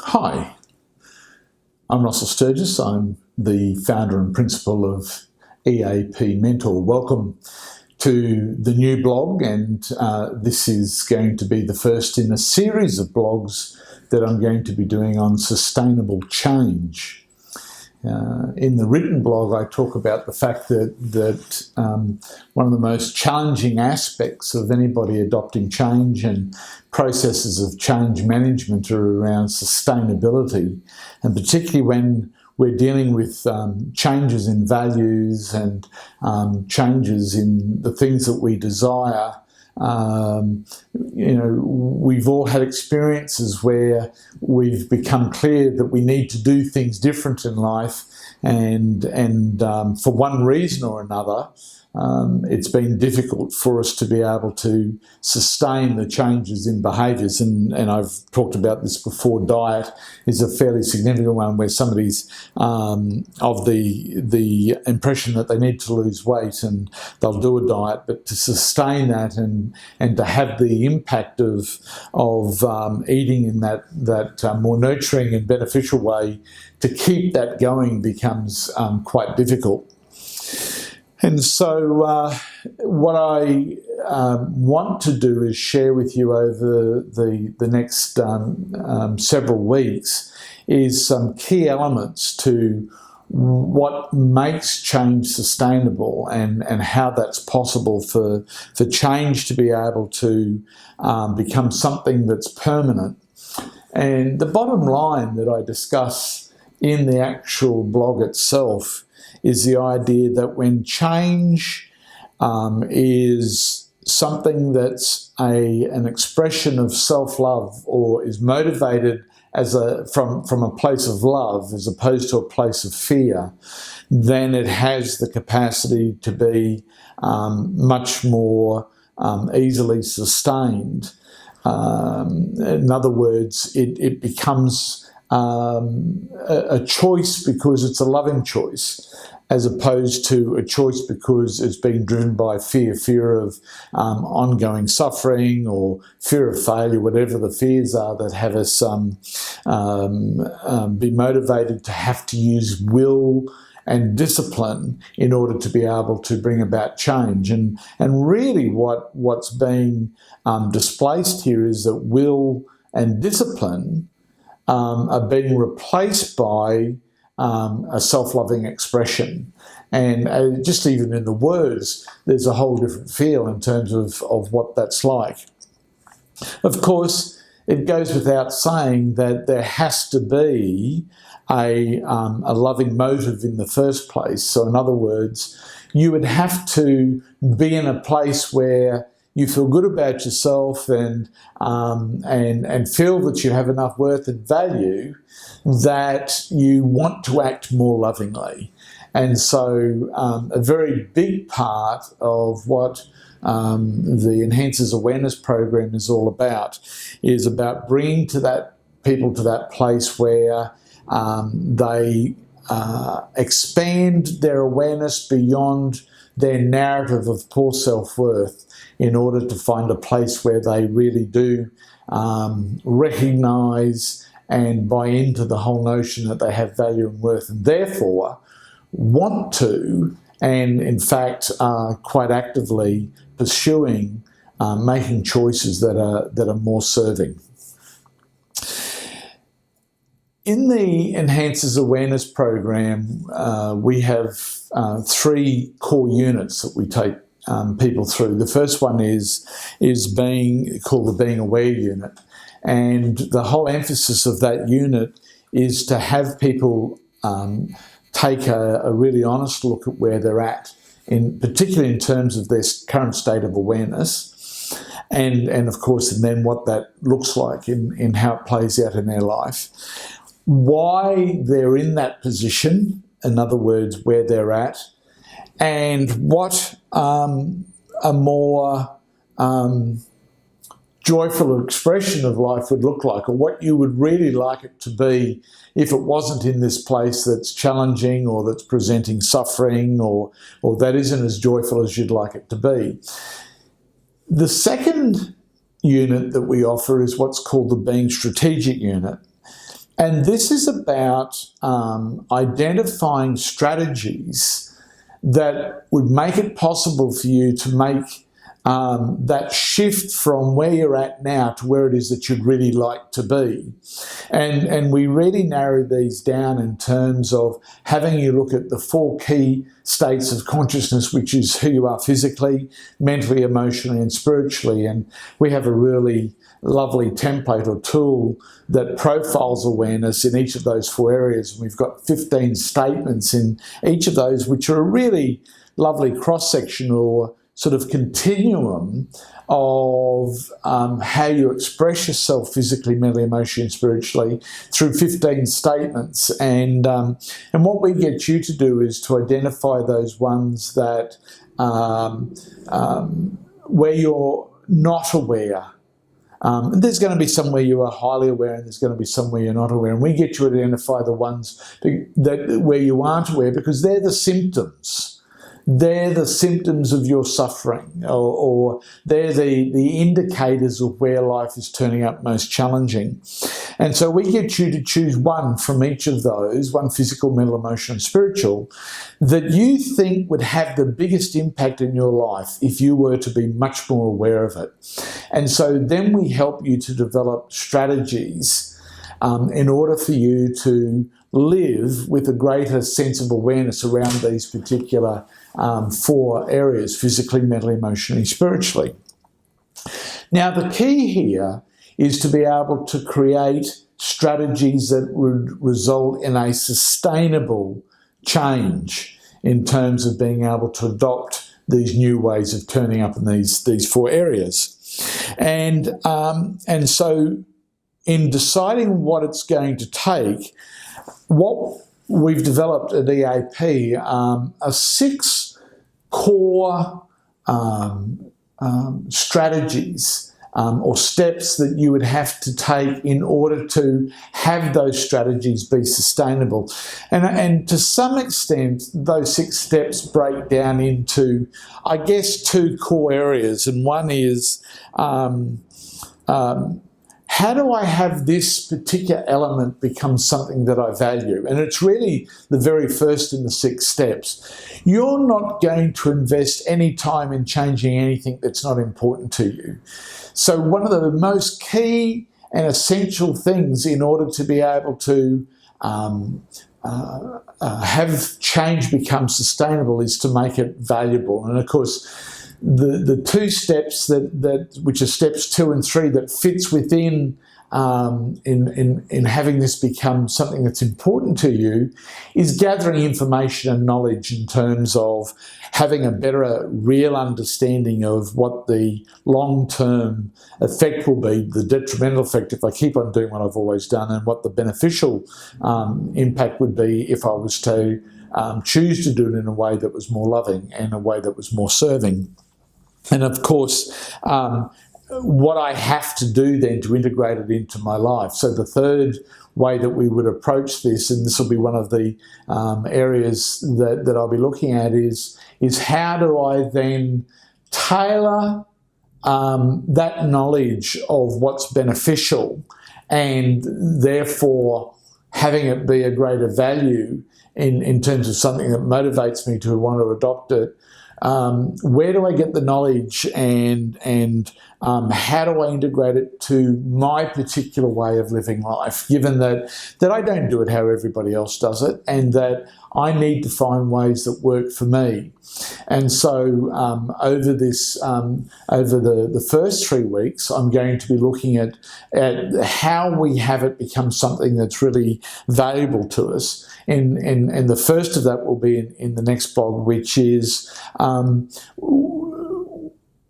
Hi, I'm Russell Sturgis. I'm the founder and principal of EAP Mentor. Welcome to the new blog, and this is going to be the first in a series of blogs that I'm going to be doing on sustainable change. In the written blog, I talk about the fact that one of the most challenging aspects of anybody adopting change and processes of change management are around sustainability, and particularly when we're dealing with changes in values and changes in the things that we desire. We've all had experiences where we've become clear that we need to do things different in life, and for one reason or another, it's been difficult for us to be able to sustain the changes in behaviours, and I've talked about this before. Diet is a fairly significant one, where somebody's of the impression that they need to lose weight and they'll do a diet, but to sustain that and to have the impact of eating in that more nurturing and beneficial way, to keep that going becomes quite difficult. And so what I want to do is share with you over the next several weeks is some key elements to what makes change sustainable and how that's possible for change to be able to become something that's permanent. And the bottom line that I discuss in the actual blog itself is the idea that when change is something that's an expression of self-love, or is motivated from a place of love as opposed to a place of fear, then it has the capacity to be much more easily sustained. In other words, it becomes a choice because it's a loving choice, as opposed to a choice because it's being driven by fear of ongoing suffering or fear of failure, whatever the fears are that have us be motivated to have to use will and discipline in order to be able to bring about change. And really what's being displaced here is that will and discipline are being replaced by a self-loving expression. And just even in the words, there's a whole different feel in terms of what that's like. Of course, it goes without saying that there has to be a loving motive in the first place. So in other words, you would have to be in a place where you feel good about yourself and feel that you have enough worth and value that you want to act more lovingly. And so a very big part of what the Enhancers Awareness Program is all about is about bringing people to that place where they expand their awareness beyond their narrative of poor self-worth, in order to find a place where they really do recognise and buy into the whole notion that they have value and worth, and therefore want to, and in fact are quite actively pursuing making choices that are more serving. In the Enhancers Awareness Program, we have 3 core units that we take people through. The first one is called the Being Aware unit, and the whole emphasis of that unit is to have people take a really honest look at where they're at, particularly in terms of their current state of awareness, and of course, and then what that looks like in how it plays out in their life, why they're in that position, in other words, where they're at, and what a more joyful expression of life would look like, or what you would really like it to be if it wasn't in this place that's challenging, or that's presenting suffering, or that isn't as joyful as you'd like it to be. The second unit that we offer is what's called the Being Strategic unit. And this is about identifying strategies that would make it possible for you to make that shift from where you're at now to where it is that you'd really like to be. And we really narrow these down in terms of having you look at the 4 key states of consciousness, which is who you are physically, mentally, emotionally, and spiritually. And we have a really lovely template or tool that profiles awareness in each of those 4 areas. And we've got 15 statements in each of those, which are a really lovely cross-section or sort of continuum of how you express yourself physically, mentally, emotionally, and spiritually through 15 statements. And what we get you to do is to identify those ones that where you're not aware. There's going to be some where you are highly aware, and there's going to be some where you're not aware. And we get you to identify the ones that where you aren't aware, because they're the symptoms. They're the symptoms of your suffering, or they're the indicators of where life is turning out most challenging. And so we get you to choose one from each of those, one physical, mental, emotional, and spiritual, that you think would have the biggest impact in your life if you were to be much more aware of it. And so then we help you to develop strategies in order for you to live with a greater sense of awareness around these particular 4 areas: physically, mentally, emotionally, spiritually. Now, the key here is to be able to create strategies that would result in a sustainable change in terms of being able to adopt these new ways of turning up in these 4 areas. And so in deciding what it's going to take, what we've developed at EAP are 6 core strategies or steps that you would have to take in order to have those strategies be sustainable. And to some extent, those 6 steps break down into, I guess, 2 core areas. And one is how do I have this particular element become something that I value? And it's really the very first in the 6 steps. You're not going to invest any time in changing anything that's not important to you. So one of the most key and essential things in order to be able to have change become sustainable is to make it valuable. And of course, the 2 steps which are steps 2 and 3 that fits within in having this become something that's important to you is gathering information and knowledge in terms of having a better real understanding of what the long-term effect will be, the detrimental effect if I keep on doing what I've always done, and what the beneficial impact would be if I was to choose to do it in a way that was more loving and a way that was more serving. And of course, what I have to do then to integrate it into my life. So the third way that we would approach this, and this will be one of the areas that I'll be looking at, is how do I then tailor that knowledge of what's beneficial, and therefore having it be a greater value in terms of something that motivates me to want to adopt it. Where do I get the knowledge, and how do I integrate it to my particular way of living life, given that I don't do it how everybody else does it, and that I need to find ways that work for me. And so over the first 3 weeks, I'm going to be looking at how we have it become something that's really valuable to us. And the first of that will be in the next blog, which is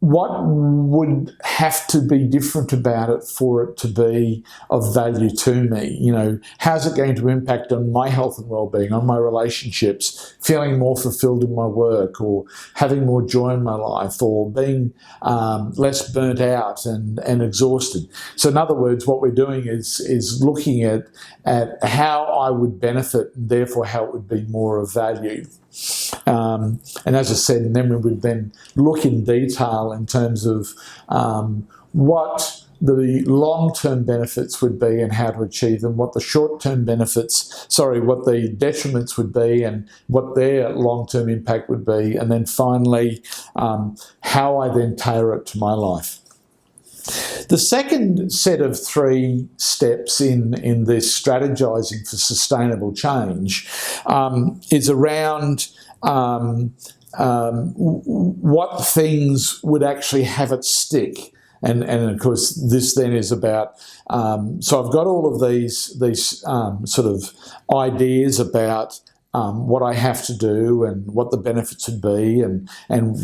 what would have to be different about it for it to be of value to me? You know, how's it going to impact on my health and well-being, on my relationships, feeling more fulfilled in my work, or having more joy in my life, or being less burnt out and exhausted? So in other words, what we're doing is looking at how I would benefit, and therefore how it would be more of value. And as I said, and then we would then look in detail in terms of what the long-term benefits would be and how to achieve them, what the short-term what the detriments would be and what their long-term impact would be, and then finally, how I then tailor it to my life. The second set of 3 steps in this strategizing for sustainable change is around what things would actually have it stick. And of course, this then is about, so I've got all of these sort of ideas about what I have to do and what the benefits would be and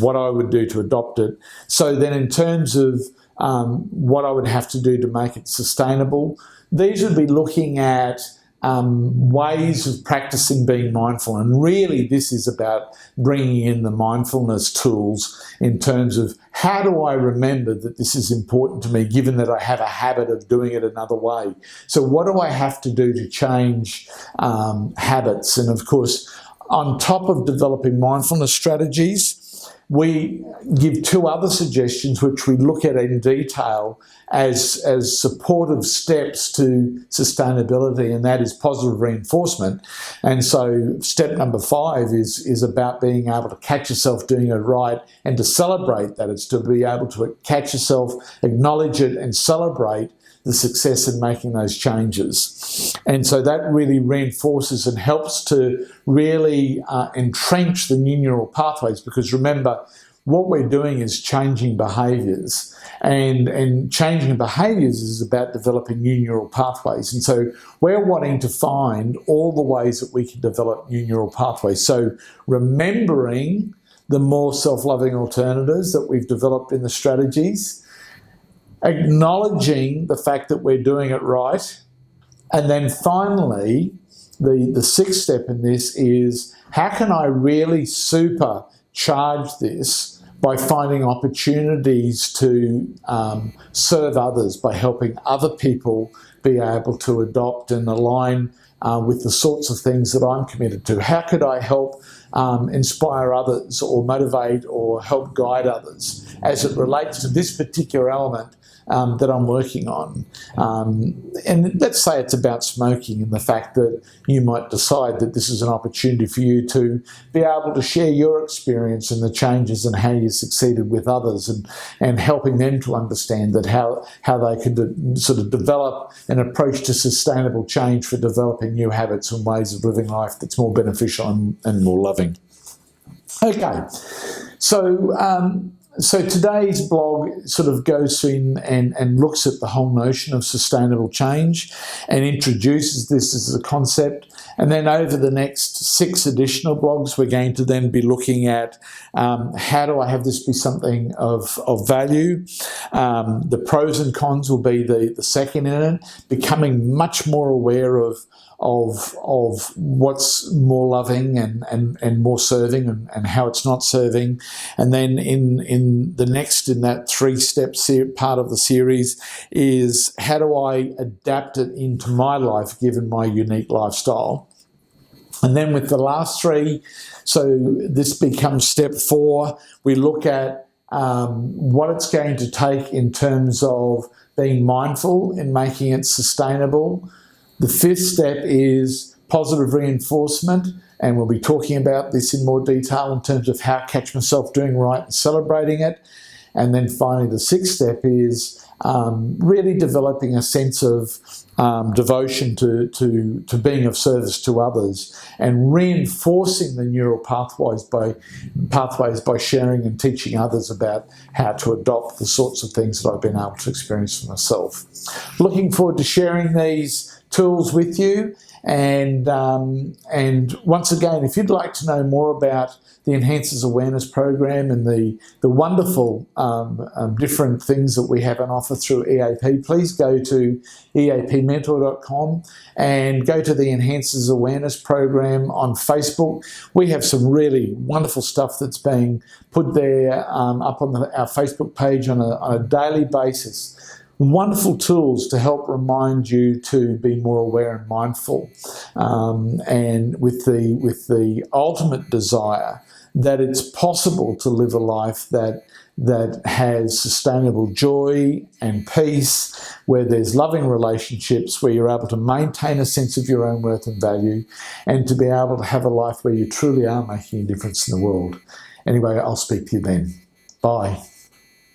what I would do to adopt it. So then in terms of what I would have to do to make it sustainable, these would be looking at ways of practicing being mindful. And really this is about bringing in the mindfulness tools in terms of how do I remember that this is important to me given that I have a habit of doing it another way. So what do I have to do to change habits? And of course, on top of developing mindfulness strategies, we give 2 other suggestions which we look at in detail as supportive steps to sustainability, and that is positive reinforcement. And so step number 5 is about being able to catch yourself doing it right and to celebrate that. It's to be able to catch yourself, acknowledge it and celebrate the success in making those changes. And so that really reinforces and helps to really entrench the new neural pathways, because remember, what we're doing is changing behaviours, and changing behaviours is about developing new neural pathways. And so we're wanting to find all the ways that we can develop new neural pathways. So remembering the more self-loving alternatives that we've developed in the strategies, acknowledging the fact that we're doing it right, and then finally, the 6th step in this is how can I really supercharge this by finding opportunities to serve others, by helping other people be able to adopt and align with the sorts of things that I'm committed to. How could I help inspire others or motivate or help guide others as it relates to this particular element that I'm working on? And let's say it's about smoking, and the fact that you might decide that this is an opportunity for you to be able to share your experience and the changes and how you succeeded with others, and helping them to understand that how they could sort of develop an approach to sustainable change for developing new habits and ways of living life that's more beneficial and more loving. Okay, so today's blog sort of goes in and looks at the whole notion of sustainable change and introduces this as a concept. And then over the next 6 additional blogs, we're going to then be looking at how do I have this be something of value. The pros and cons will be the second in it, becoming much more aware of what's more loving and more serving and how it's not serving. And then in that 3-step part of the series is how do I adapt it into my life given my unique lifestyle. And then with the last 3, so this becomes step 4, we look at what it's going to take in terms of being mindful and making it sustainable. The 5th step is positive reinforcement, and we'll be talking about this in more detail in terms of how I catch myself doing right and celebrating it. And then finally, the 6th step is really developing a sense of devotion to being of service to others and reinforcing the neural pathways by sharing and teaching others about how to adopt the sorts of things that I've been able to experience for myself. Looking forward to sharing these tools with you, and once again, if you'd like to know more about the Enhances Awareness program and the wonderful different things that we have on offer through EAP, please go to eapmentor.com and go to the Enhances Awareness program on Facebook. We have some really wonderful stuff that's being put there up on our Facebook page on a daily basis. Wonderful tools to help remind you to be more aware and mindful, and with the ultimate desire that it's possible to live a life that has sustainable joy and peace, where there's loving relationships, where you're able to maintain a sense of your own worth and value, and to be able to have a life where you truly are making a difference in the world. Anyway, I'll speak to you then. Bye.